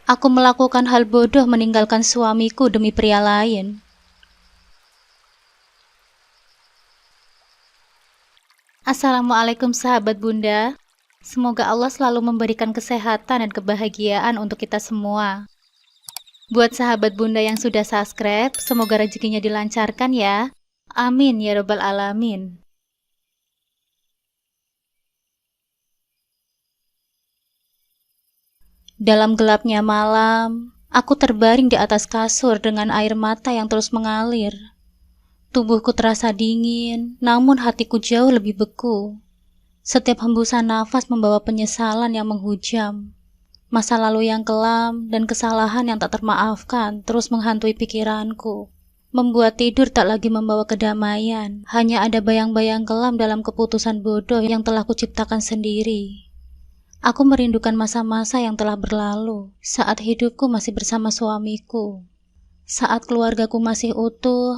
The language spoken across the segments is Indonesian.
Aku melakukan hal bodoh meninggalkan suamiku demi pria lain. Assalamualaikum sahabat Bunda. Semoga Allah selalu memberikan kesehatan dan kebahagiaan untuk kita semua. Buat sahabat Bunda yang sudah subscribe, semoga rezekinya dilancarkan ya. Amin ya robbal alamin. Dalam gelapnya malam, aku terbaring di atas kasur dengan air mata yang terus mengalir. Tubuhku terasa dingin, namun hatiku jauh lebih beku. Setiap hembusan nafas membawa penyesalan yang menghujam. Masa lalu yang kelam dan kesalahan yang tak termaafkan terus menghantui pikiranku. Membuat tidur tak lagi membawa kedamaian. Hanya ada bayang-bayang kelam dalam keputusan bodoh yang telah kuciptakan sendiri. Aku merindukan masa-masa yang telah berlalu, saat hidupku masih bersama suamiku, saat keluargaku masih utuh.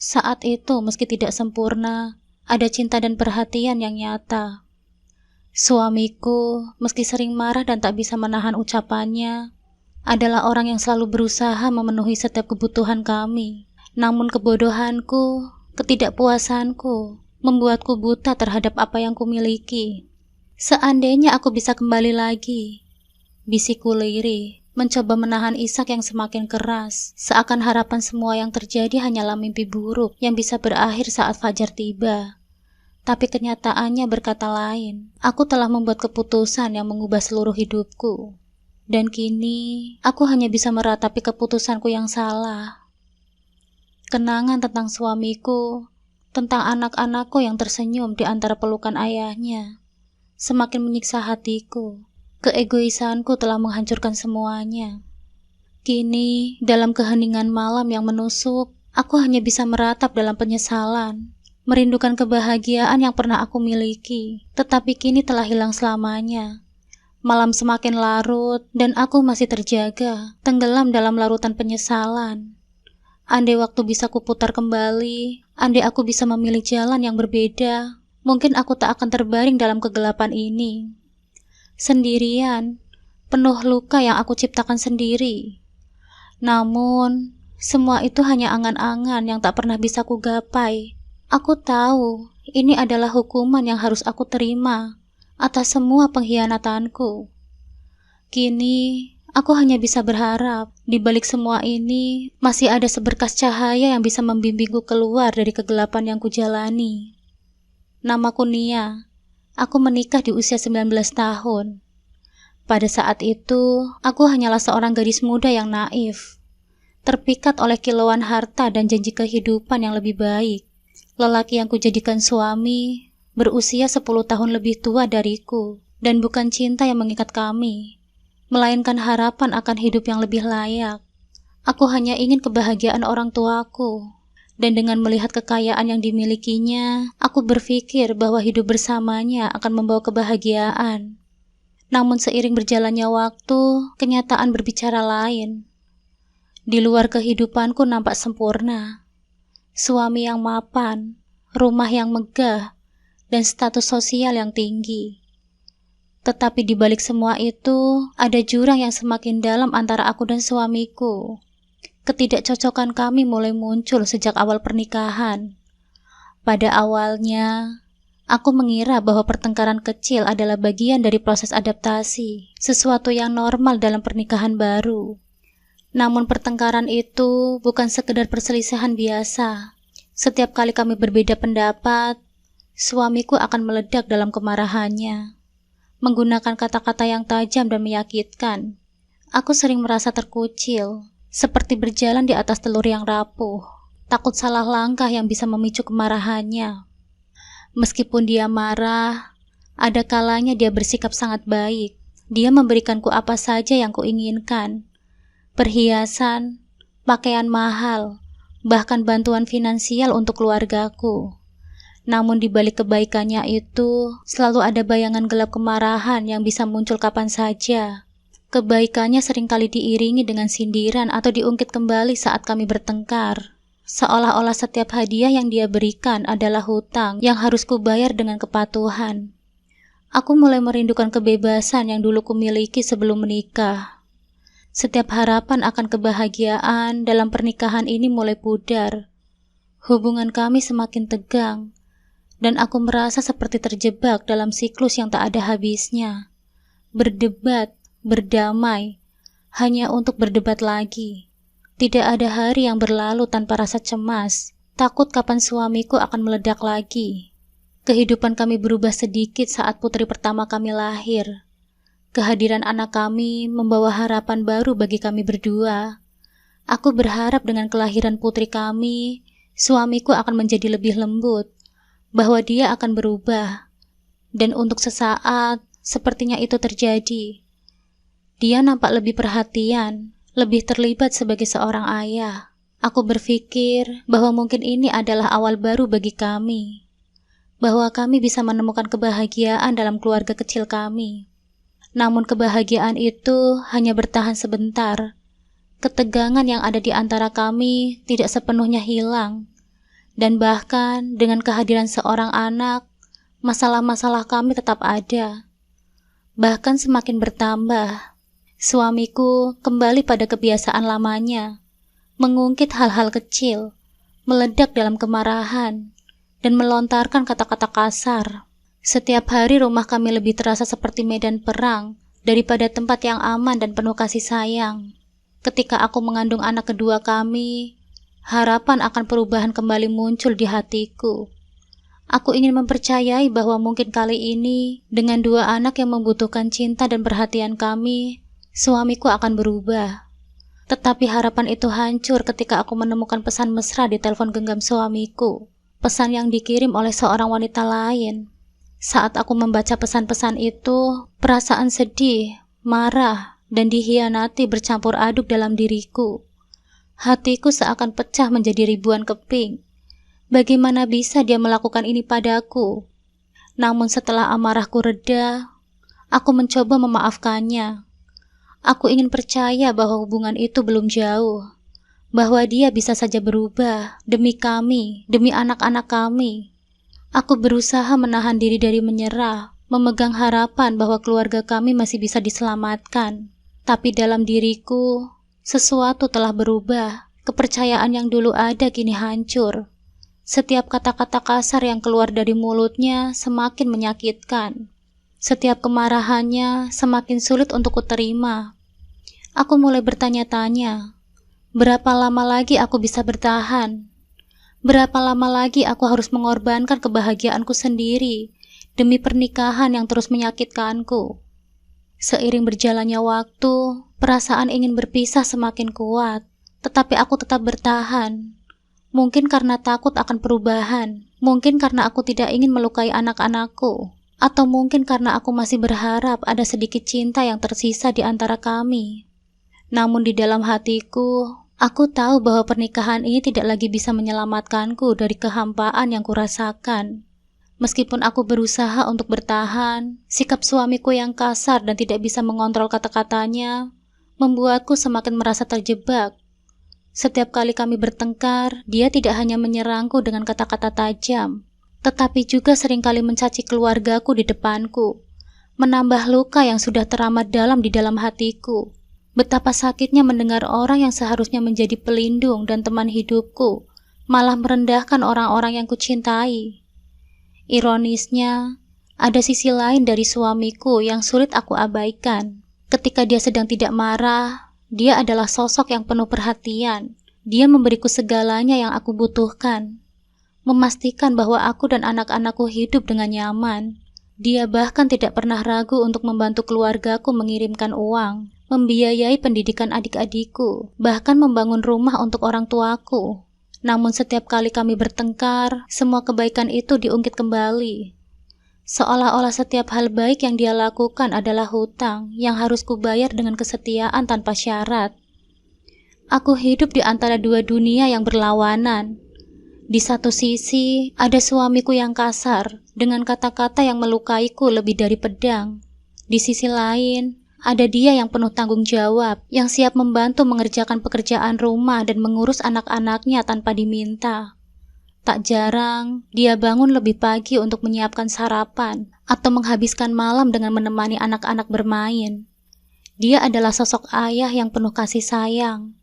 Saat itu meski tidak sempurna, ada cinta dan perhatian yang nyata. Suamiku, meski sering marah dan tak bisa menahan ucapannya, adalah orang yang selalu berusaha memenuhi setiap kebutuhan kami. Namun kebodohanku, ketidakpuasanku, membuatku buta terhadap apa yang kumiliki. Seandainya aku bisa kembali lagi, bisikku lirih, mencoba menahan isak yang semakin keras, seakan harapan semua yang terjadi hanyalah mimpi buruk yang bisa berakhir saat fajar tiba. Tapi kenyataannya berkata lain. Aku telah membuat keputusan yang mengubah seluruh hidupku. Dan kini, aku hanya bisa meratapi keputusanku yang salah. Kenangan tentang suamiku, tentang anak-anakku yang tersenyum di antara pelukan ayahnya, semakin menyiksa hatiku. Keegoisanku telah menghancurkan semuanya. Kini, dalam keheningan malam yang menusuk, aku hanya bisa meratap dalam penyesalan, merindukan kebahagiaan yang pernah aku miliki, tetapi kini telah hilang selamanya. Malam semakin larut, dan aku masih terjaga, tenggelam dalam larutan penyesalan. Andai waktu bisa kuputar kembali, andai aku bisa memilih jalan yang berbeda, mungkin aku tak akan terbaring dalam kegelapan ini. Sendirian, penuh luka yang aku ciptakan sendiri. Namun, semua itu hanya angan-angan yang tak pernah bisa kugapai. Aku tahu, ini adalah hukuman yang harus aku terima atas semua pengkhianatanku. Kini, aku hanya bisa berharap, di balik semua ini, masih ada seberkas cahaya yang bisa membimbingku keluar dari kegelapan yang kujalani. Namaku Nia. Aku menikah di usia 19 tahun. Pada saat itu, aku hanyalah seorang gadis muda yang naif, terpikat oleh kilauan harta dan janji kehidupan yang lebih baik. Lelaki yang kujadikan suami berusia 10 tahun lebih tua dariku, dan bukan cinta yang mengikat kami, melainkan harapan akan hidup yang lebih layak. Aku hanya ingin kebahagiaan orang tuaku. Dan dengan melihat kekayaan yang dimilikinya, aku berpikir bahwa hidup bersamanya akan membawa kebahagiaan. Namun seiring berjalannya waktu, kenyataan berbicara lain. Di luar kehidupanku nampak sempurna. Suami yang mapan, rumah yang megah, dan status sosial yang tinggi. Tetapi di balik semua itu, ada jurang yang semakin dalam antara aku dan suamiku. Ketidakcocokan kami mulai muncul sejak awal pernikahan. Pada awalnya, aku mengira bahwa pertengkaran kecil adalah bagian dari proses adaptasi, sesuatu yang normal dalam pernikahan baru. Namun pertengkaran itu bukan sekedar perselisihan biasa. Setiap kali kami berbeda pendapat, suamiku akan meledak dalam kemarahannya, menggunakan kata-kata yang tajam dan menyakitkan. Aku sering merasa terkucil, seperti berjalan di atas telur yang rapuh, takut salah langkah yang bisa memicu kemarahannya. Meskipun dia marah, ada kalanya dia bersikap sangat baik. Dia memberikanku apa saja yang kuinginkan. Perhiasan, pakaian mahal, bahkan bantuan finansial untuk keluargaku. Namun di balik kebaikannya itu, selalu ada bayangan gelap kemarahan yang bisa muncul kapan saja. Kebaikannya seringkali diiringi dengan sindiran atau diungkit kembali saat kami bertengkar. Seolah-olah setiap hadiah yang dia berikan adalah hutang yang harus kubayar dengan kepatuhan. Aku mulai merindukan kebebasan yang dulu kumiliki sebelum menikah. Setiap harapan akan kebahagiaan dalam pernikahan ini mulai pudar. Hubungan kami semakin tegang, dan aku merasa seperti terjebak dalam siklus yang tak ada habisnya. Berdebat, berdamai, hanya untuk berdebat lagi. Tidak ada hari yang berlalu tanpa rasa cemas, takut kapan suamiku akan meledak lagi. Kehidupan kami berubah sedikit saat putri pertama kami lahir. Kehadiran anak kami membawa harapan baru bagi kami berdua. Aku berharap dengan kelahiran putri kami, suamiku akan menjadi lebih lembut, bahwa dia akan berubah. Dan untuk sesaat, sepertinya itu terjadi. Dia nampak lebih perhatian, lebih terlibat sebagai seorang ayah. Aku berpikir bahwa mungkin ini adalah awal baru bagi kami, bahwa kami bisa menemukan kebahagiaan dalam keluarga kecil kami. Namun kebahagiaan itu hanya bertahan sebentar. Ketegangan yang ada di antara kami tidak sepenuhnya hilang. Dan bahkan dengan kehadiran seorang anak, masalah-masalah kami tetap ada. Bahkan semakin bertambah. Suamiku kembali pada kebiasaan lamanya, mengungkit hal-hal kecil, meledak dalam kemarahan, dan melontarkan kata-kata kasar. Setiap hari rumah kami lebih terasa seperti medan perang daripada tempat yang aman dan penuh kasih sayang. Ketika aku mengandung anak kedua kami, harapan akan perubahan kembali muncul di hatiku. Aku ingin mempercayai bahwa mungkin kali ini, dengan dua anak yang membutuhkan cinta dan perhatian kami, suamiku akan berubah. Tetapi harapan itu hancur ketika aku menemukan pesan mesra di telepon genggam suamiku. Pesan yang dikirim oleh seorang wanita lain. Saat aku membaca pesan-pesan itu, perasaan sedih, marah, dan dihianati bercampur aduk dalam diriku. Hatiku seakan pecah menjadi ribuan keping. Bagaimana bisa dia melakukan ini padaku? Namun setelah amarahku reda, aku mencoba memaafkannya. Aku ingin percaya bahwa hubungan itu belum jauh, bahwa dia bisa saja berubah demi kami, demi anak-anak kami. Aku berusaha menahan diri dari menyerah, memegang harapan bahwa keluarga kami masih bisa diselamatkan. Tapi dalam diriku, sesuatu telah berubah. Kepercayaan yang dulu ada kini hancur. Setiap kata-kata kasar yang keluar dari mulutnya semakin menyakitkan. Setiap kemarahannya semakin sulit untuk kuterima. Aku mulai bertanya-tanya, berapa lama lagi aku bisa bertahan? Berapa lama lagi aku harus mengorbankan kebahagiaanku sendiri demi pernikahan yang terus menyakitkanku? Seiring berjalannya waktu, perasaan ingin berpisah semakin kuat, tetapi aku tetap bertahan. Mungkin karena takut akan perubahan, mungkin karena aku tidak ingin melukai anak-anakku, atau mungkin karena aku masih berharap ada sedikit cinta yang tersisa di antara kami. Namun di dalam hatiku, aku tahu bahwa pernikahan ini tidak lagi bisa menyelamatkanku dari kehampaan yang kurasakan. Meskipun aku berusaha untuk bertahan, sikap suamiku yang kasar dan tidak bisa mengontrol kata-katanya membuatku semakin merasa terjebak. Setiap kali kami bertengkar, dia tidak hanya menyerangku dengan kata-kata tajam, tetapi juga seringkali mencaci keluargaku di depanku, menambah luka yang sudah teramat dalam di dalam hatiku. Betapa sakitnya mendengar orang yang seharusnya menjadi pelindung dan teman hidupku, malah merendahkan orang-orang yang kucintai. Ironisnya, ada sisi lain dari suamiku yang sulit aku abaikan. Ketika dia sedang tidak marah, dia adalah sosok yang penuh perhatian. Dia memberiku segalanya yang aku butuhkan, memastikan bahwa aku dan anak-anakku hidup dengan nyaman. Dia bahkan tidak pernah ragu untuk membantu keluargaku mengirimkan uang, membiayai pendidikan adik-adikku, bahkan membangun rumah untuk orang tuaku. Namun setiap kali kami bertengkar, semua kebaikan itu diungkit kembali. Seolah-olah setiap hal baik yang dia lakukan adalah hutang yang harus kubayar dengan kesetiaan tanpa syarat. Aku hidup di antara dua dunia yang berlawanan. Di satu sisi, ada suamiku yang kasar, dengan kata-kata yang melukaiku lebih dari pedang. Di sisi lain, ada dia yang penuh tanggung jawab, yang siap membantu mengerjakan pekerjaan rumah dan mengurus anak-anaknya tanpa diminta. Tak jarang, dia bangun lebih pagi untuk menyiapkan sarapan, atau menghabiskan malam dengan menemani anak-anak bermain. Dia adalah sosok ayah yang penuh kasih sayang.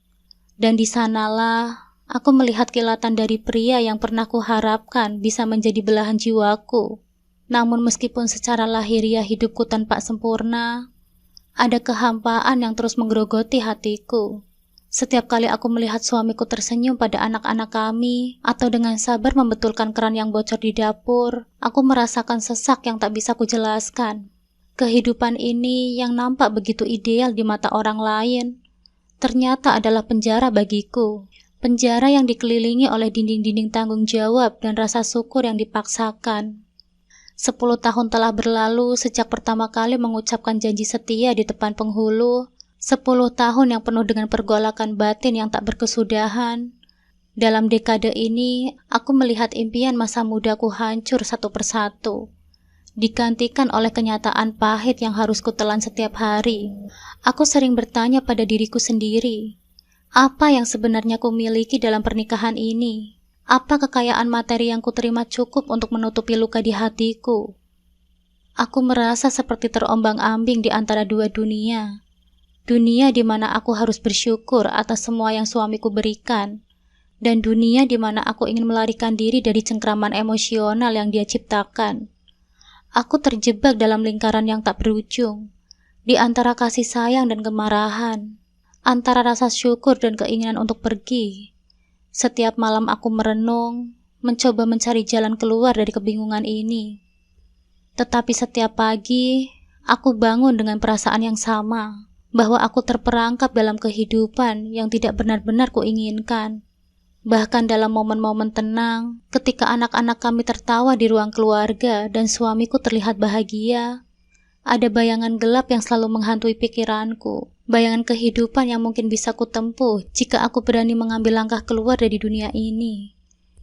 Dan di sanalah aku melihat kilatan dari pria yang pernah kuharapkan bisa menjadi belahan jiwaku. Namun meskipun secara lahiriah hidupku tanpa sempurna, ada kehampaan yang terus menggerogoti hatiku. Setiap kali aku melihat suamiku tersenyum pada anak-anak kami, atau dengan sabar membetulkan keran yang bocor di dapur, aku merasakan sesak yang tak bisa kujelaskan. Kehidupan ini yang nampak begitu ideal di mata orang lain, ternyata adalah penjara bagiku. Penjara yang dikelilingi oleh dinding-dinding tanggung jawab dan rasa syukur yang dipaksakan. 10 tahun telah berlalu sejak pertama kali mengucapkan janji setia di depan penghulu. 10 tahun yang penuh dengan pergolakan batin yang tak berkesudahan. Dalam dekade ini, aku melihat impian masa mudaku hancur satu persatu, digantikan oleh kenyataan pahit yang harus kutelan setiap hari. Aku sering bertanya pada diriku sendiri, apa yang sebenarnya kumiliki dalam pernikahan ini? Apa kekayaan materi yang kuterima cukup untuk menutupi luka di hatiku? Aku merasa seperti terombang-ambing di antara dua dunia. Dunia di mana aku harus bersyukur atas semua yang suamiku berikan, dan dunia di mana aku ingin melarikan diri dari cengkraman emosional yang dia ciptakan. Aku terjebak dalam lingkaran yang tak berujung, di antara kasih sayang dan kemarahan, antara rasa syukur dan keinginan untuk pergi. Setiap malam aku merenung, mencoba mencari jalan keluar dari kebingungan ini. Tetapi setiap pagi, aku bangun dengan perasaan yang sama, bahwa aku terperangkap dalam kehidupan yang tidak benar-benar kuinginkan. Bahkan dalam momen-momen tenang, ketika anak-anak kami tertawa di ruang keluarga dan suamiku terlihat bahagia, ada bayangan gelap yang selalu menghantui pikiranku, bayangan kehidupan yang mungkin bisa kutempuh jika aku berani mengambil langkah keluar dari dunia ini.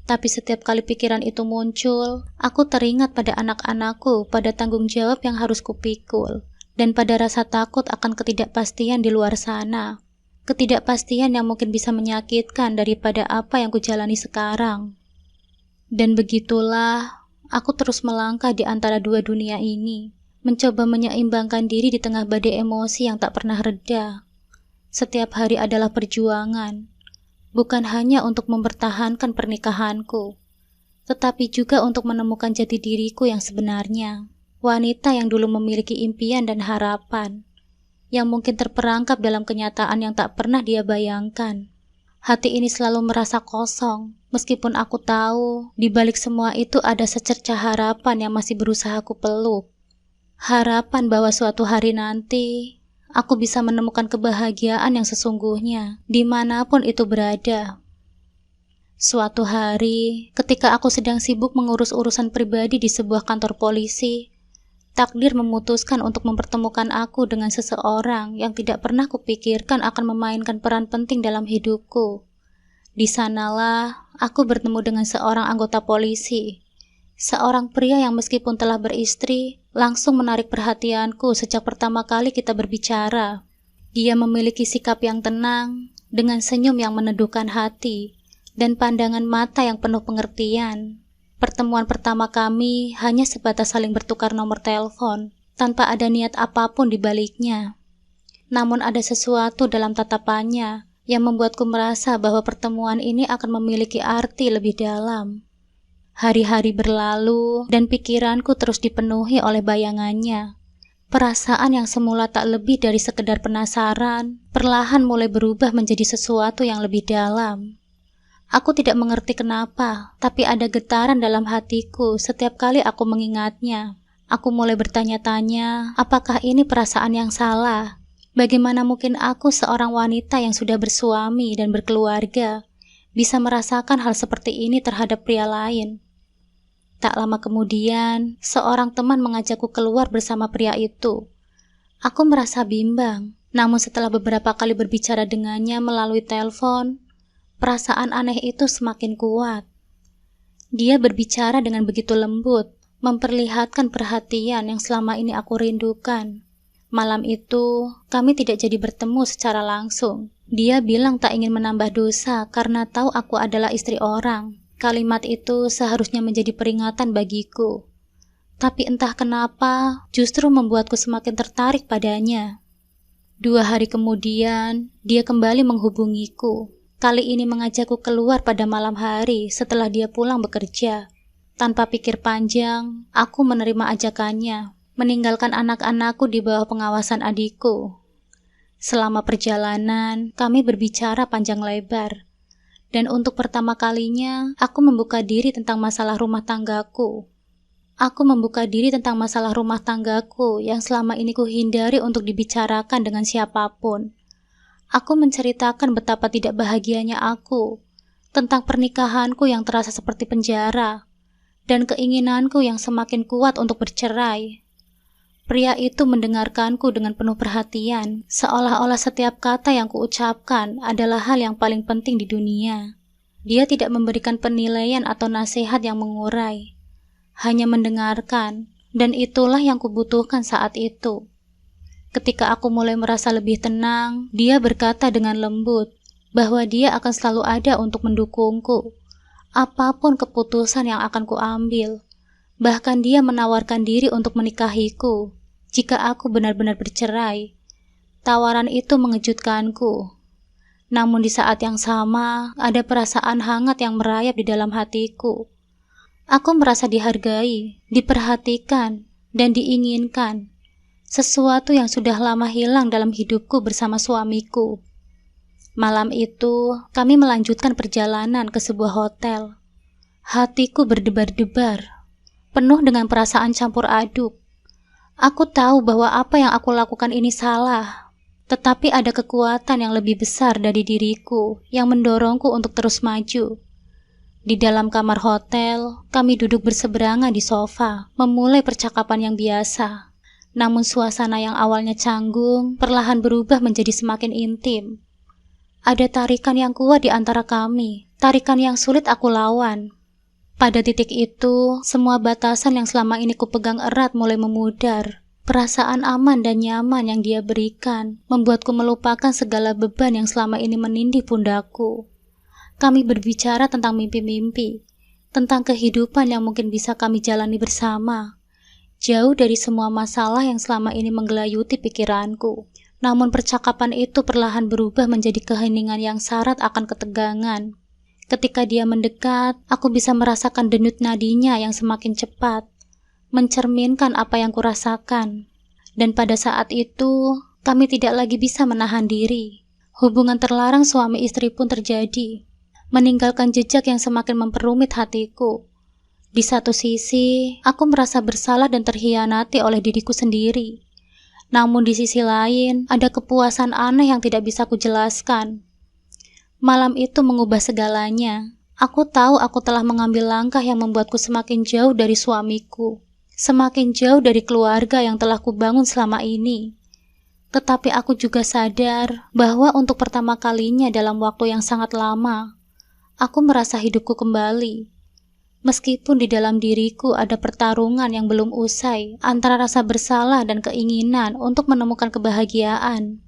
Tapi setiap kali pikiran itu muncul, aku teringat pada anak-anakku, pada tanggung jawab yang harus kupikul, dan pada rasa takut akan ketidakpastian di luar sana. Ketidakpastian yang mungkin bisa menyakitkan daripada apa yang kujalani sekarang. Dan begitulah, aku terus melangkah di antara dua dunia ini, mencoba menyeimbangkan diri di tengah badai emosi yang tak pernah reda. Setiap hari adalah perjuangan, bukan hanya untuk mempertahankan pernikahanku, tetapi juga untuk menemukan jati diriku yang sebenarnya. Wanita yang dulu memiliki impian dan harapan, yang mungkin terperangkap dalam kenyataan yang tak pernah dia bayangkan. Hati ini selalu merasa kosong, meskipun aku tahu di balik semua itu ada secercah harapan yang masih berusaha aku peluk. Harapan bahwa suatu hari nanti, aku bisa menemukan kebahagiaan yang sesungguhnya, dimanapun itu berada. Suatu hari, ketika aku sedang sibuk mengurus urusan pribadi di sebuah kantor polisi, takdir memutuskan untuk mempertemukan aku dengan seseorang yang tidak pernah kupikirkan akan memainkan peran penting dalam hidupku. Di sanalah aku bertemu dengan seorang anggota polisi, seorang pria yang meskipun telah beristri, langsung menarik perhatianku sejak pertama kali kita berbicara. Dia memiliki sikap yang tenang, dengan senyum yang meneduhkan hati, dan pandangan mata yang penuh pengertian. Pertemuan pertama kami hanya sebatas saling bertukar nomor telepon, tanpa ada niat apapun di baliknya. Namun ada sesuatu dalam tatapannya yang membuatku merasa bahwa pertemuan ini akan memiliki arti lebih dalam. Hari-hari berlalu dan pikiranku terus dipenuhi oleh bayangannya. Perasaan yang semula tak lebih dari sekedar penasaran, perlahan mulai berubah menjadi sesuatu yang lebih dalam. Aku tidak mengerti kenapa, tapi ada getaran dalam hatiku setiap kali aku mengingatnya. Aku mulai bertanya-tanya, apakah ini perasaan yang salah? Bagaimana mungkin aku seorang wanita yang sudah bersuami dan berkeluarga, bisa merasakan hal seperti ini terhadap pria lain? Tak lama kemudian, seorang teman mengajakku keluar bersama pria itu. Aku merasa bimbang, namun setelah beberapa kali berbicara dengannya melalui telepon, perasaan aneh itu semakin kuat. Dia berbicara dengan begitu lembut, memperlihatkan perhatian yang selama ini aku rindukan. Malam itu, kami tidak jadi bertemu secara langsung. Dia bilang tak ingin menambah dosa karena tahu aku adalah istri orang. Kalimat itu seharusnya menjadi peringatan bagiku. Tapi entah kenapa, justru membuatku semakin tertarik padanya. 2 hari kemudian, dia kembali menghubungiku. Kali ini mengajakku keluar pada malam hari setelah dia pulang bekerja. Tanpa pikir panjang, aku menerima ajakannya, meninggalkan anak-anakku di bawah pengawasan adikku. Selama perjalanan, kami berbicara panjang lebar. Dan untuk pertama kalinya, aku membuka diri tentang masalah rumah tanggaku. Aku membuka diri tentang masalah rumah tanggaku yang selama ini kuhindari untuk dibicarakan dengan siapapun. Aku menceritakan betapa tidak bahagianya aku, tentang pernikahanku yang terasa seperti penjara, dan keinginanku yang semakin kuat untuk bercerai. Pria itu mendengarkanku dengan penuh perhatian, seolah-olah setiap kata yang kuucapkan adalah hal yang paling penting di dunia. Dia tidak memberikan penilaian atau nasihat yang mengurai, hanya mendengarkan, dan itulah yang kubutuhkan saat itu. Ketika aku mulai merasa lebih tenang, dia berkata dengan lembut bahwa dia akan selalu ada untuk mendukungku, apapun keputusan yang akan kuambil. Bahkan dia menawarkan diri untuk menikahiku jika aku benar-benar bercerai. Tawaran itu mengejutkanku. Namun di saat yang sama, ada perasaan hangat yang merayap di dalam hatiku. Aku merasa dihargai, diperhatikan, dan diinginkan. Sesuatu yang sudah lama hilang dalam hidupku bersama suamiku. Malam itu, kami melanjutkan perjalanan ke sebuah hotel. Hatiku berdebar-debar, penuh dengan perasaan campur aduk. Aku tahu bahwa apa yang aku lakukan ini salah, tetapi ada kekuatan yang lebih besar dari diriku yang mendorongku untuk terus maju. Di dalam kamar hotel, kami duduk berseberangan di sofa, memulai percakapan yang biasa. Namun suasana yang awalnya canggung perlahan berubah menjadi semakin intim. Ada tarikan yang kuat di antara kami, tarikan yang sulit aku lawan. Pada titik itu, semua batasan yang selama ini kupegang erat mulai memudar. Perasaan aman dan nyaman yang dia berikan membuatku melupakan segala beban yang selama ini menindih pundakku. Kami berbicara tentang mimpi-mimpi, tentang kehidupan yang mungkin bisa kami jalani bersama, jauh dari semua masalah yang selama ini menggelayuti pikiranku. Namun percakapan itu perlahan berubah menjadi keheningan yang syarat akan ketegangan. Ketika dia mendekat, aku bisa merasakan denyut nadinya yang semakin cepat, mencerminkan apa yang kurasakan. Dan pada saat itu, kami tidak lagi bisa menahan diri. Hubungan terlarang suami istri pun terjadi, meninggalkan jejak yang semakin memperumit hatiku. Di satu sisi, aku merasa bersalah dan terhianati oleh diriku sendiri. Namun di sisi lain, ada kepuasan aneh yang tidak bisa kujelaskan. Malam itu mengubah segalanya. Aku tahu aku telah mengambil langkah yang membuatku semakin jauh dari suamiku, semakin jauh dari keluarga yang telah kubangun selama ini. Tetapi aku juga sadar bahwa untuk pertama kalinya dalam waktu yang sangat lama, aku merasa hidupku kembali. Meskipun di dalam diriku ada pertarungan yang belum usai antara rasa bersalah dan keinginan untuk menemukan kebahagiaan.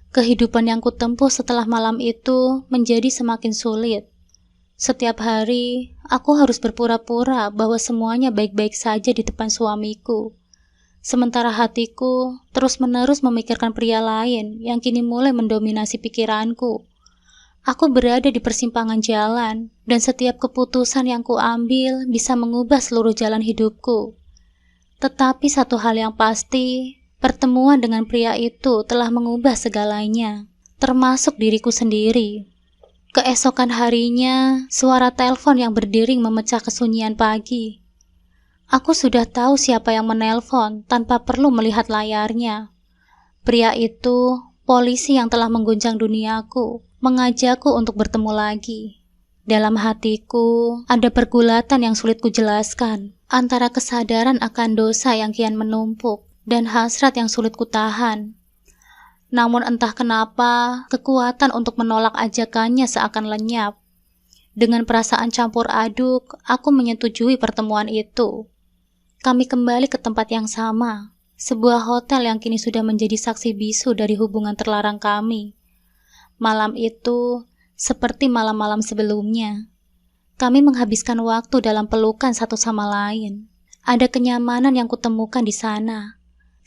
Kehidupan yang kutempuh setelah malam itu menjadi semakin sulit. Setiap hari, aku harus berpura-pura bahwa semuanya baik-baik saja di depan suamiku. Sementara hatiku terus-menerus memikirkan pria lain yang kini mulai mendominasi pikiranku. Aku berada di persimpangan jalan, dan setiap keputusan yang kuambil bisa mengubah seluruh jalan hidupku. Tetapi satu hal yang pasti, pertemuan dengan pria itu telah mengubah segalanya, termasuk diriku sendiri. Keesokan harinya, suara telepon yang berdering memecah kesunyian pagi. Aku sudah tahu siapa yang menelpon tanpa perlu melihat layarnya. Pria itu, polisi yang telah mengguncang duniaku, mengajakku untuk bertemu lagi. Dalam hatiku, ada pergulatan yang sulit kujelaskan, antara kesadaran akan dosa yang kian menumpuk dan hasrat yang sulit kutahan. Namun entah kenapa, kekuatan untuk menolak ajakannya seakan lenyap. Dengan perasaan campur aduk, aku menyetujui pertemuan itu. Kami kembali ke tempat yang sama, sebuah hotel yang kini sudah menjadi saksi bisu dari hubungan terlarang kami. Malam itu, seperti malam-malam sebelumnya, kami menghabiskan waktu dalam pelukan satu sama lain. Ada kenyamanan yang kutemukan di sana.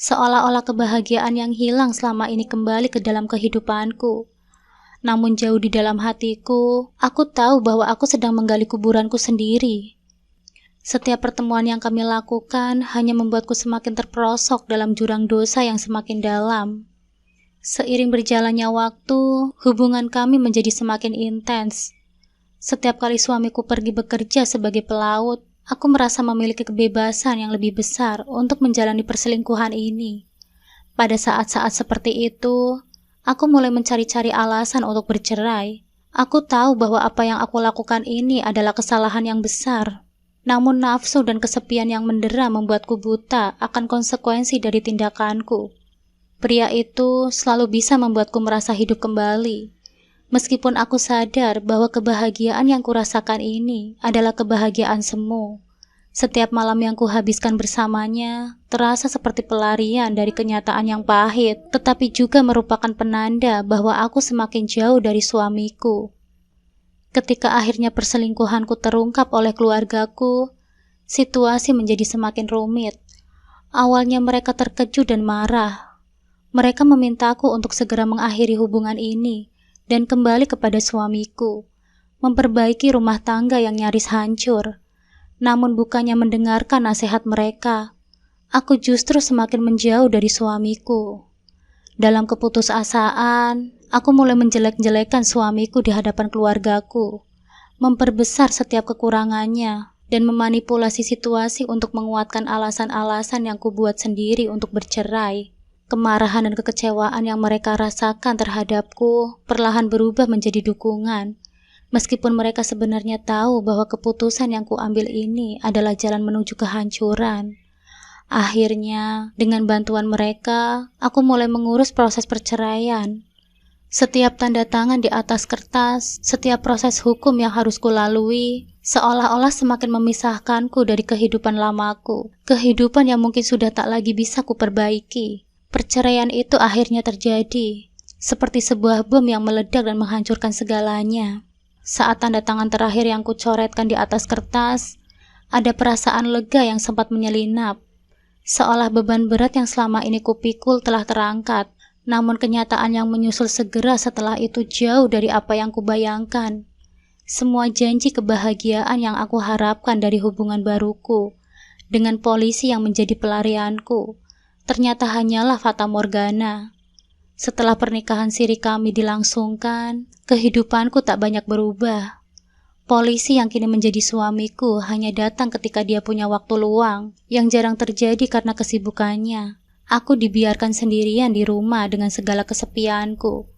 seolah-olah kebahagiaan yang hilang selama ini kembali ke dalam kehidupanku. Namun jauh di dalam hatiku, aku tahu bahwa aku sedang menggali kuburanku sendiri. Setiap pertemuan yang kami lakukan hanya membuatku semakin terperosok dalam jurang dosa yang semakin dalam. Seiring berjalannya waktu, hubungan kami menjadi semakin intens. Setiap kali suamiku pergi bekerja sebagai pelaut, aku merasa memiliki kebebasan yang lebih besar untuk menjalani perselingkuhan ini. Pada saat-saat seperti itu, aku mulai mencari-cari alasan untuk bercerai. Aku tahu bahwa apa yang aku lakukan ini adalah kesalahan yang besar. Namun nafsu dan kesepian yang mendera membuatku buta akan konsekuensi dari tindakanku. Pria itu selalu bisa membuatku merasa hidup kembali. Meskipun aku sadar bahwa kebahagiaan yang kurasakan ini adalah kebahagiaan semu. Setiap malam yang kuhabiskan bersamanya terasa seperti pelarian dari kenyataan yang pahit, tetapi juga merupakan penanda bahwa aku semakin jauh dari suamiku. Ketika akhirnya perselingkuhanku terungkap oleh keluargaku, situasi menjadi semakin rumit. Awalnya mereka terkejut dan marah. Mereka memintaku untuk segera mengakhiri hubungan ini dan kembali kepada suamiku, memperbaiki rumah tangga yang nyaris hancur. Namun bukannya mendengarkan nasihat mereka, aku justru semakin menjauh dari suamiku. Dalam keputusasaan, aku mulai menjelek-jelekan suamiku di hadapan keluargaku, memperbesar setiap kekurangannya, dan memanipulasi situasi untuk menguatkan alasan-alasan yang kubuat sendiri untuk bercerai. Kemarahan dan kekecewaan yang mereka rasakan terhadapku perlahan berubah menjadi dukungan, meskipun mereka sebenarnya tahu bahwa keputusan yang kuambil ini adalah jalan menuju kehancuran. Akhirnya, dengan bantuan mereka, aku mulai mengurus proses perceraian. Setiap tanda tangan di atas kertas, setiap proses hukum yang harus kulalui, seolah-olah semakin memisahkanku dari kehidupan lamaku, kehidupan yang mungkin sudah tak lagi bisa kuperbaiki. Perceraian itu akhirnya terjadi, seperti sebuah bom yang meledak dan menghancurkan segalanya. Saat tanda tangan terakhir yang kucoretkan di atas kertas, ada perasaan lega yang sempat menyelinap. Seolah beban berat yang selama ini kupikul telah terangkat, namun kenyataan yang menyusul segera setelah itu jauh dari apa yang kubayangkan. Semua janji kebahagiaan yang aku harapkan dari hubungan baruku, dengan polisi yang menjadi pelarianku, ternyata hanyalah fata morgana. Setelah pernikahan siri kami dilangsungkan, kehidupanku tak banyak berubah. Polisi yang kini menjadi suamiku hanya datang ketika dia punya waktu luang, yang jarang terjadi karena kesibukannya. Aku dibiarkan sendirian di rumah dengan segala kesepianku.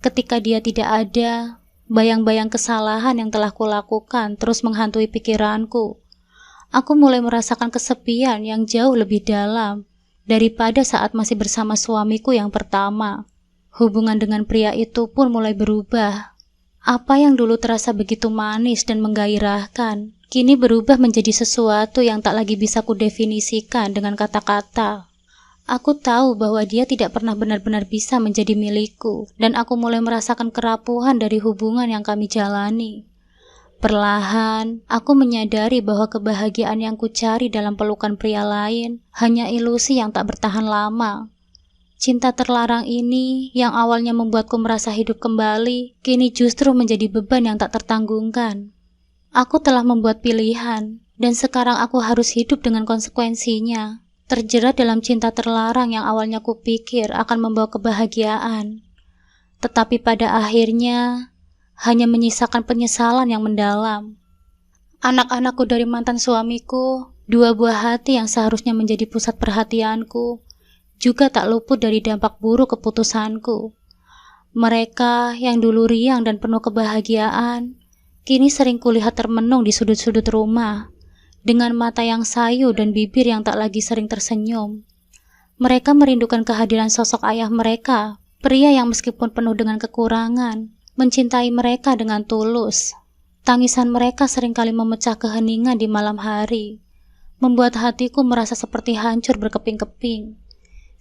Ketika dia tidak ada, bayang-bayang kesalahan yang telah kulakukan terus menghantui pikiranku. Aku mulai merasakan kesepian yang jauh lebih dalam daripada saat masih bersama suamiku yang pertama. Hubungan dengan pria itu pun mulai berubah. Apa yang dulu terasa begitu manis dan menggairahkan, kini berubah menjadi sesuatu yang tak lagi bisa kudefinisikan dengan kata-kata. Aku tahu bahwa dia tidak pernah benar-benar bisa menjadi milikku, dan aku mulai merasakan kerapuhan dari hubungan yang kami jalani. Perlahan, aku menyadari bahwa kebahagiaan yang kucari dalam pelukan pria lain hanya ilusi yang tak bertahan lama. Cinta terlarang ini yang awalnya membuatku merasa hidup kembali, kini justru menjadi beban yang tak tertanggungkan. Aku telah membuat pilihan, dan sekarang aku harus hidup dengan konsekuensinya. Terjerat dalam cinta terlarang yang awalnya kupikir akan membawa kebahagiaan. Tetapi pada akhirnya, hanya menyisakan penyesalan yang mendalam. Anak-anakku dari mantan suamiku, dua buah hati yang seharusnya menjadi pusat perhatianku, juga tak luput dari dampak buruk keputusanku. Mereka yang dulu riang dan penuh kebahagiaan, kini sering kulihat termenung di sudut-sudut rumah, dengan mata yang sayu dan bibir yang tak lagi sering tersenyum. Mereka merindukan kehadiran sosok ayah mereka, pria yang meskipun penuh dengan kekurangan, mencintai mereka dengan tulus. Tangisan mereka seringkali memecah keheningan di malam hari, membuat hatiku merasa seperti hancur berkeping-keping.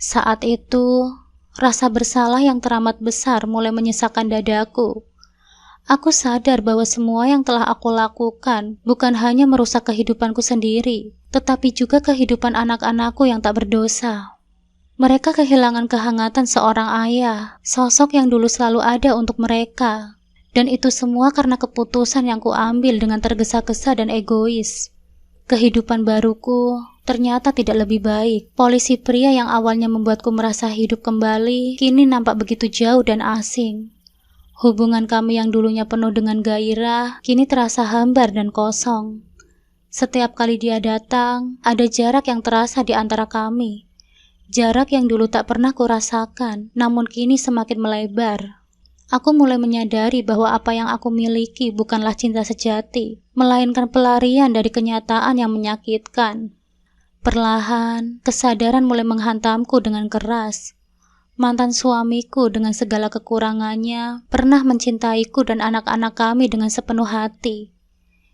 Saat itu, rasa bersalah yang teramat besar mulai menyesakkan dadaku. Aku sadar bahwa semua yang telah aku lakukan bukan hanya merusak kehidupanku sendiri, tetapi juga kehidupan anak-anakku yang tak berdosa. Mereka kehilangan kehangatan seorang ayah, sosok yang dulu selalu ada untuk mereka. Dan itu semua karena keputusan yang kuambil dengan tergesa-gesa dan egois. Kehidupan baruku ternyata tidak lebih baik. Polisi pria yang awalnya membuatku merasa hidup kembali, kini nampak begitu jauh dan asing. Hubungan kami yang dulunya penuh dengan gairah, kini terasa hambar dan kosong. Setiap kali dia datang, ada jarak yang terasa di antara kami. Jarak yang dulu tak pernah kurasakan, namun kini semakin melebar. Aku mulai menyadari bahwa apa yang aku miliki bukanlah cinta sejati, melainkan pelarian dari kenyataan yang menyakitkan. Perlahan, kesadaran mulai menghantamku dengan keras. Mantan suamiku dengan segala kekurangannya pernah mencintaiku dan anak-anak kami dengan sepenuh hati.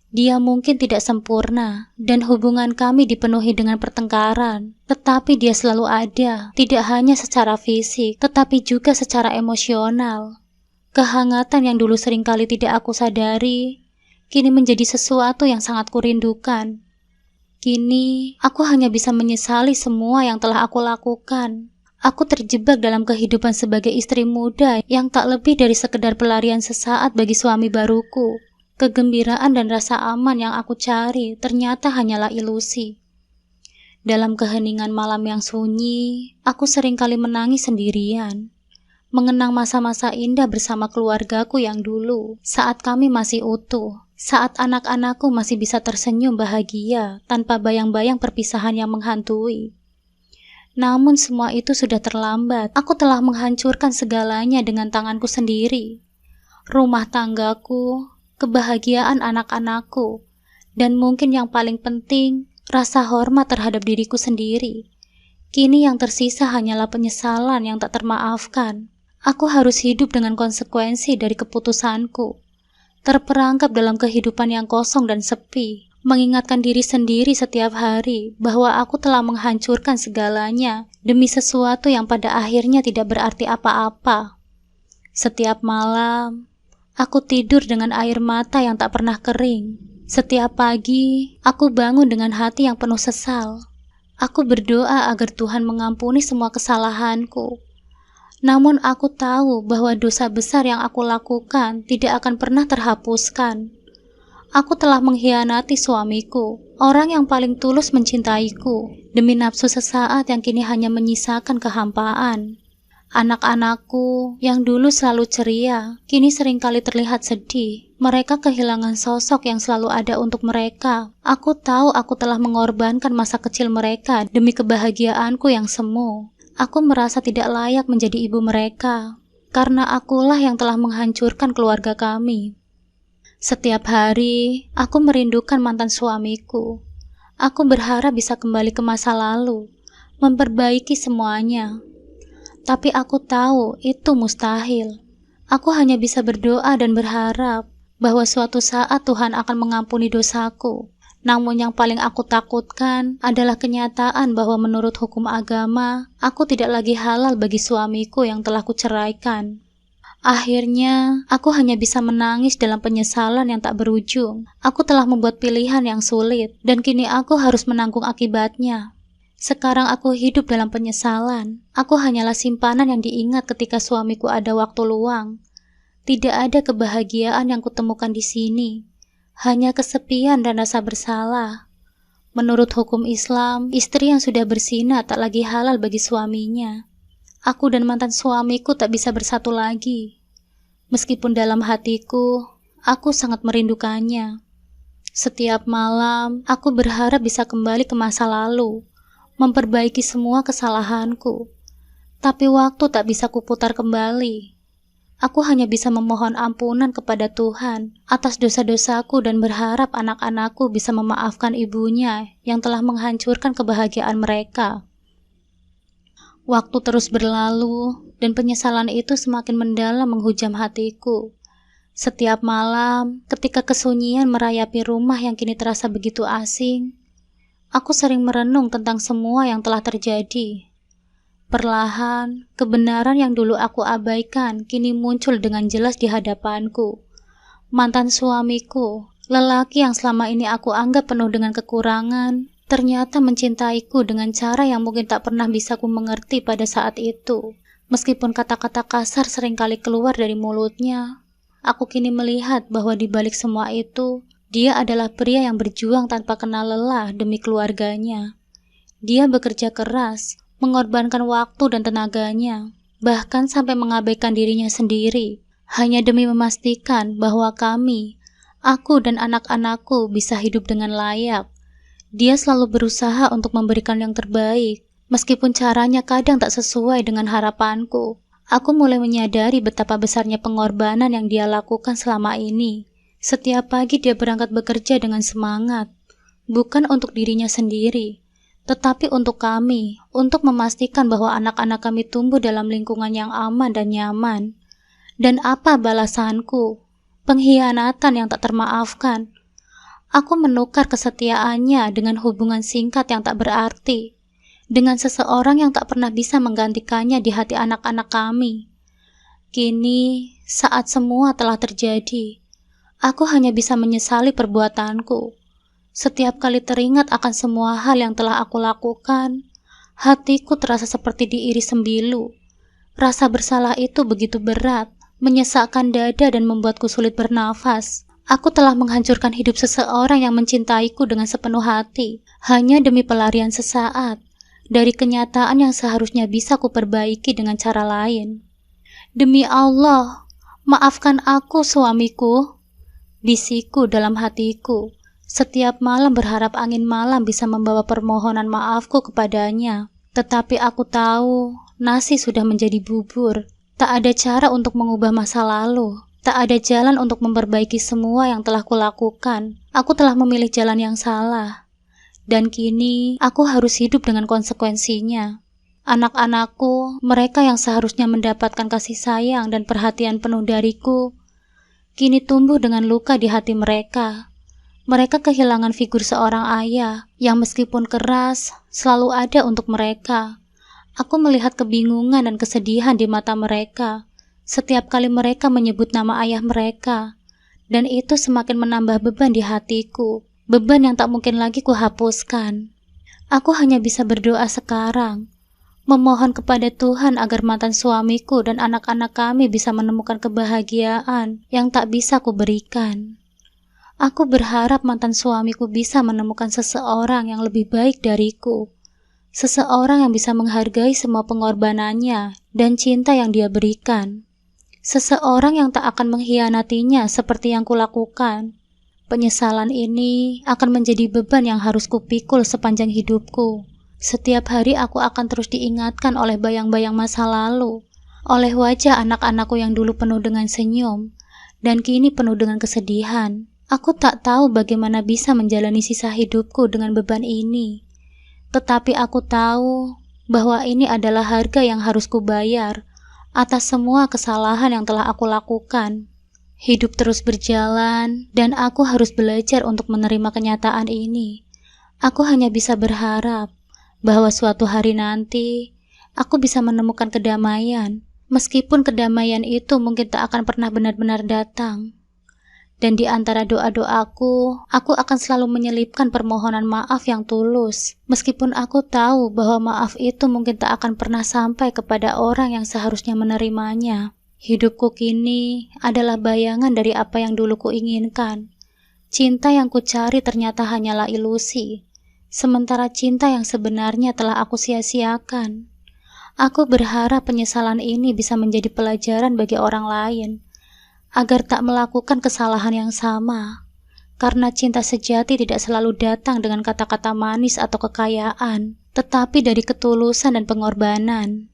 Dia mungkin tidak sempurna, dan hubungan kami dipenuhi dengan pertengkaran. Tetapi dia selalu ada, tidak hanya secara fisik, tetapi juga secara emosional. Kehangatan yang dulu seringkali tidak aku sadari, kini menjadi sesuatu yang sangat kurindukan. Kini, aku hanya bisa menyesali semua yang telah aku lakukan. Aku terjebak dalam kehidupan sebagai istri muda yang tak lebih dari sekedar pelarian sesaat bagi suami baruku. Kegembiraan dan rasa aman yang aku cari ternyata hanyalah ilusi. Dalam keheningan malam yang sunyi, aku seringkali menangis sendirian. Mengenang masa-masa indah bersama keluargaku yang dulu, saat kami masih utuh, saat anak-anakku masih bisa tersenyum bahagia tanpa bayang-bayang perpisahan yang menghantui. Namun semua itu sudah terlambat. Aku telah menghancurkan segalanya dengan tanganku sendiri. Rumah tanggaku, kebahagiaan anak-anakku, dan mungkin yang paling penting, rasa hormat terhadap diriku sendiri. Kini yang tersisa hanyalah penyesalan yang tak termaafkan. Aku harus hidup dengan konsekuensi dari keputusanku. Terperangkap dalam kehidupan yang kosong dan sepi, mengingatkan diri sendiri setiap hari bahwa aku telah menghancurkan segalanya demi sesuatu yang pada akhirnya tidak berarti apa-apa. Setiap malam, aku tidur dengan air mata yang tak pernah kering. Setiap pagi, aku bangun dengan hati yang penuh sesal. Aku berdoa agar Tuhan mengampuni semua kesalahanku. Namun aku tahu bahwa dosa besar yang aku lakukan tidak akan pernah terhapuskan. Aku telah mengkhianati suamiku, orang yang paling tulus mencintaiku, demi nafsu sesaat yang kini hanya menyisakan kehampaan. Anak-anakku yang dulu selalu ceria, kini seringkali terlihat sedih. Mereka kehilangan sosok yang selalu ada untuk mereka. Aku tahu aku telah mengorbankan masa kecil mereka demi kebahagiaanku yang semu. Aku merasa tidak layak menjadi ibu mereka, karena akulah yang telah menghancurkan keluarga kami. Setiap hari, aku merindukan mantan suamiku. Aku berharap bisa kembali ke masa lalu, memperbaiki semuanya. Tapi aku tahu itu mustahil. Aku hanya bisa berdoa dan berharap bahwa suatu saat Tuhan akan mengampuni dosaku. Namun yang paling aku takutkan adalah kenyataan bahwa menurut hukum agama, aku tidak lagi halal bagi suamiku yang telah kuceraikan. Akhirnya, aku hanya bisa menangis dalam penyesalan yang tak berujung. Aku telah membuat pilihan yang sulit, dan kini aku harus menanggung akibatnya. Sekarang aku hidup dalam penyesalan. Aku hanyalah simpanan yang diingat ketika suamiku ada waktu luang. Tidak ada kebahagiaan yang kutemukan di sini. Hanya kesepian dan rasa bersalah. Menurut hukum Islam, istri yang sudah berzina tak lagi halal bagi suaminya. Aku dan mantan suamiku tak bisa bersatu lagi. Meskipun dalam hatiku, aku sangat merindukannya. Setiap malam, aku berharap bisa kembali ke masa lalu, memperbaiki semua kesalahanku. Tapi waktu tak bisa kuputar kembali. Aku hanya bisa memohon ampunan kepada Tuhan atas dosa-dosaku dan berharap anak-anakku bisa memaafkan ibunya yang telah menghancurkan kebahagiaan mereka. Waktu terus berlalu dan penyesalan itu semakin mendalam menghujam hatiku. Setiap malam, ketika kesunyian merayapi rumah yang kini terasa begitu asing, aku sering merenung tentang semua yang telah terjadi. Perlahan, kebenaran yang dulu aku abaikan kini muncul dengan jelas di hadapanku. Mantan suamiku, lelaki yang selama ini aku anggap penuh dengan kekurangan, ternyata mencintaiku dengan cara yang mungkin tak pernah bisa ku mengerti pada saat itu. Meskipun kata-kata kasar seringkali keluar dari mulutnya, aku kini melihat bahwa di balik semua itu, dia adalah pria yang berjuang tanpa kenal lelah demi keluarganya. Dia bekerja keras, mengorbankan waktu dan tenaganya, bahkan sampai mengabaikan dirinya sendiri, hanya demi memastikan bahwa kami, aku dan anak-anakku bisa hidup dengan layak. Dia selalu berusaha untuk memberikan yang terbaik, meskipun caranya kadang tak sesuai dengan harapanku. Aku mulai menyadari betapa besarnya pengorbanan yang dia lakukan selama ini. Setiap pagi dia berangkat bekerja dengan semangat, bukan untuk dirinya sendiri, tetapi untuk kami, untuk memastikan bahwa anak-anak kami tumbuh dalam lingkungan yang aman dan nyaman. Dan apa balasanku? Pengkhianatan yang tak termaafkan. Aku menukar kesetiaannya dengan hubungan singkat yang tak berarti, dengan seseorang yang tak pernah bisa menggantikannya di hati anak-anak kami. Kini, saat semua telah terjadi, aku hanya bisa menyesali perbuatanku. Setiap kali teringat akan semua hal yang telah aku lakukan, hatiku terasa seperti diiris sembilu. Rasa bersalah itu begitu berat, menyesakkan dada dan membuatku sulit bernafas. Aku telah menghancurkan hidup seseorang yang mencintaiku dengan sepenuh hati, hanya demi pelarian sesaat dari kenyataan yang seharusnya bisa kuperbaiki dengan cara lain. Demi Allah, maafkan aku suamiku, bisikku dalam hatiku. Setiap malam berharap angin malam bisa membawa permohonan maafku kepadanya. Tetapi aku tahu, nasi sudah menjadi bubur. Tak ada cara untuk mengubah masa lalu. Tak ada jalan untuk memperbaiki semua yang telah kulakukan. Aku telah memilih jalan yang salah. Dan kini, aku harus hidup dengan konsekuensinya. Anak-anakku, mereka yang seharusnya mendapatkan kasih sayang dan perhatian penuh dariku, kini tumbuh dengan luka di hati mereka. Mereka kehilangan figur seorang ayah yang meskipun keras, selalu ada untuk mereka. Aku melihat kebingungan dan kesedihan di mata mereka setiap kali mereka menyebut nama ayah mereka, dan itu semakin menambah beban di hatiku, beban yang tak mungkin lagi kuhapuskan. Aku hanya bisa berdoa sekarang, memohon kepada Tuhan agar mantan suamiku dan anak-anak kami bisa menemukan kebahagiaan yang tak bisa kuberikan. Aku berharap mantan suamiku bisa menemukan seseorang yang lebih baik dariku, seseorang yang bisa menghargai semua pengorbanannya dan cinta yang dia berikan. Seseorang yang tak akan mengkhianatinya seperti yang kulakukan. Penyesalan ini akan menjadi beban yang harus kupikul sepanjang hidupku. Setiap hari aku akan terus diingatkan oleh bayang-bayang masa lalu, oleh wajah anak-anakku yang dulu penuh dengan senyum, dan kini penuh dengan kesedihan. Aku tak tahu bagaimana bisa menjalani sisa hidupku dengan beban ini. Tetapi aku tahu bahwa ini adalah harga yang harus kubayar atas semua kesalahan yang telah aku lakukan. Hidup terus berjalan, dan aku harus belajar untuk menerima kenyataan ini. Aku hanya bisa berharap bahwa suatu hari nanti, aku bisa menemukan kedamaian, meskipun kedamaian itu mungkin tak akan pernah benar-benar datang. Dan di antara doa-doaku, aku akan selalu menyelipkan permohonan maaf yang tulus, meskipun aku tahu bahwa maaf itu mungkin tak akan pernah sampai kepada orang yang seharusnya menerimanya. Hidupku kini adalah bayangan dari apa yang dulu kuinginkan. Cinta yang kucari ternyata hanyalah ilusi, sementara cinta yang sebenarnya telah aku sia-siakan. Aku berharap penyesalan ini bisa menjadi pelajaran bagi orang lain, agar tak melakukan kesalahan yang sama, karena cinta sejati tidak selalu datang dengan kata-kata manis atau kekayaan, tetapi dari ketulusan dan pengorbanan.